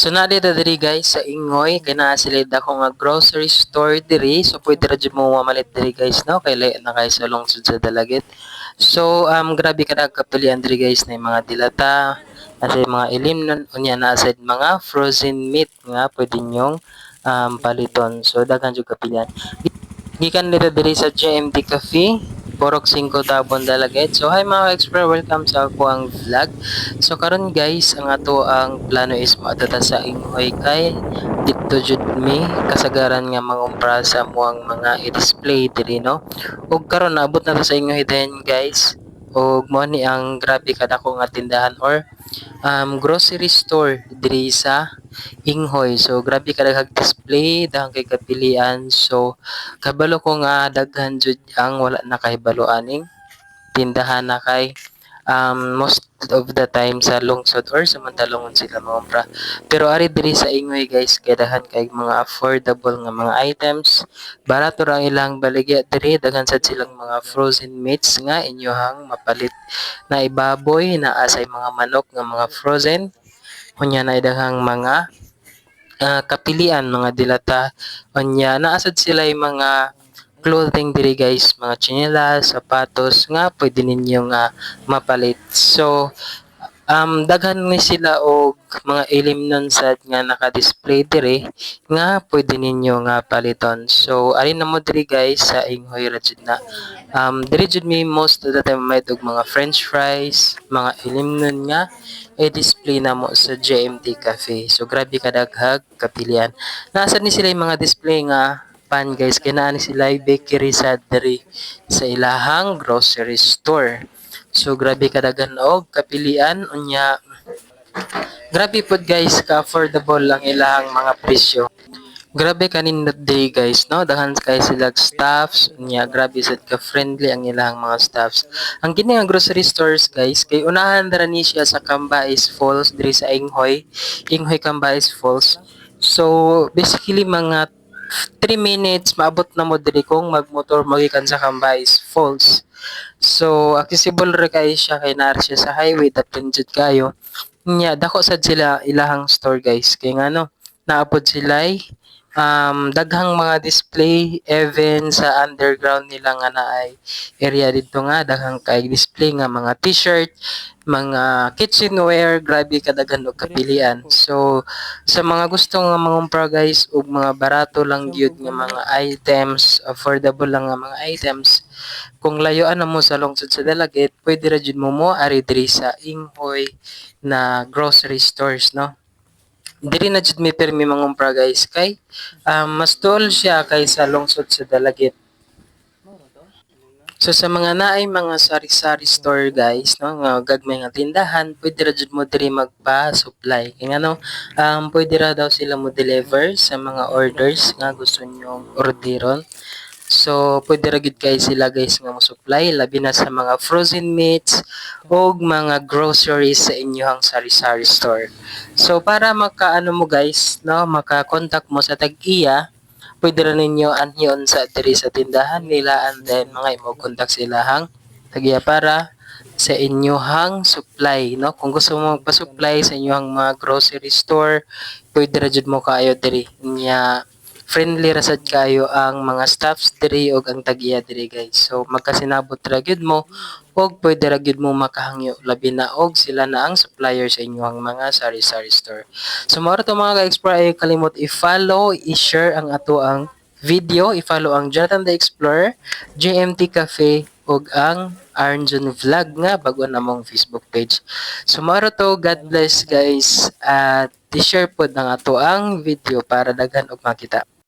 So na diri guys sa Ingoy kay naa sila dako nga grocery store diri, so pwede ra jud mo mamalit diri guys no kay layo na kay sa lungsod sa Dalagit. So grabe ka kapilian diri guys na mga dilata, asa mga ilimnon unya na sad mga frozen meat nga pwede nyong paliton. So daghan jud kapilian. Gikan dito diri sa JMT Cafe, Porok 5 Tabon Dalagit. So hi mga expert, welcome sa ako ang vlog. So karon guys, ang ato ang plano is maadata sa Ingoy kay dito jud mi kasagaran nga mangumpra sa amuang mga i-display diri no. Ug karon naabot na to sa Ingoy din guys. Ug mo ni ang grabe kadako nga tindahan or grocery store diri sa Inghoy. So grabe kadaghang display, daghang kay kapilian. So kabalo ko nga daghan jud ang wala na kahibalo aning tindahan na kay most of the time sa lungsod or sa Mandalongon sila mangumpra. Pero ari diri sa Ingoy guys, kay daghan kay mga affordable nga mga items. Barato ra ang ilang baligya diri, daghan sad silang mga frozen meats nga inyohang mapalit na ibaboy na asay mga manok nga mga frozen. Kunya na daghang mga kapilian mga dilata unya naasad sila yung mga clothing diri guys, mga tsinelas, sapatos nga pwede ninyo nga mapalit. So daghan ni sila og mga ilimnon sad nga naka-display diri nga pwede ninyo nga paliton. So ari na mo diri guys sa Inghoy ra jud na. Diri jud mi most of the time may og mga french fries, mga ilimnon nga i-display na mo sa JMT Cafe. So grabe kadaghag kapilian. Nasa ni sila yung mga display nga pan guys, kay naa ni sila yung bakery sa diri sa ilahang grocery store. So grabe kadaghan og kapilian unya grabe pod guys ka affordable ang ilahang mga presyo. Grabe kanindot day guys no, daghan kay sila staffs unya grabe sad ka friendly ang ilahang mga staffs. Ang kini nga grocery stores guys kay unahan dara ni siya sa Cambais Falls diri sa Inghoy, Inghoy Cambais Falls. So basically mga 3 minutes maabot na mo diri kung magmotor magikan sa Cambais Falls. So accessible ra kay siya kay naa siya sa highway daplin jud kayo. Nya dako sad sila ilahang store guys kay ngano naapod sila daghang mga display even sa underground nila nga naay area dito nga daghang kay display nga mga t-shirt, mga kitchenware, grabe kadaghan og kapilian. So sa mga gusto nga mangumpra guys og mga barato lang gyud nga mga items, affordable lang nga mga items, kung layuan na mo sa lungsod sa Dalagit, pwede ra jud mo ari diri sa Inghoy na grocery stores no. Diri na jud mi permi mangumpra guys kay mas tol siya kaysa lungsod sa Dalagit. So sa mga naay mga sari-sari store guys no nga gagmay nga tindahan, pwede ra jud mo diri magpa-supply. Kay ngano pwede ra daw sila mo deliver sa mga orders nga gusto nyong orderon. So, pwede ra gid kay sila guys nga mo-supply labi na sa mga frozen meats o mga groceries sa inyong sari-sari store. So, para makaano mo guys, no, maka-contact mo sa tag-iya, pwede ra ninyo anhion sa diri sa tindahan nila and then mga imo contact sa ilahang tag-iya para sa inyong supply, no? Kung gusto mo magpa-supply sa inyong mga grocery store, pwede ra jud mo kaayo diri. Nya friendly ra sad kayo ang mga staffs diri og ang tag-iya diri guys. So magkasinabot ra gyud mo og pwede ra gyud mo makahangyo labi na og sila na ang supplier sa inyong mga sari-sari store. So mao to mga ka-explore ay kalimot i-follow, i-share ang ato ang video, i-follow ang Jonathan the Explorer, JMT Cafe ug ang Arnjon Vlog nga bago na mong Facebook page. So mao to, God bless guys at i-share pod ang ato ang video para daghan og makita.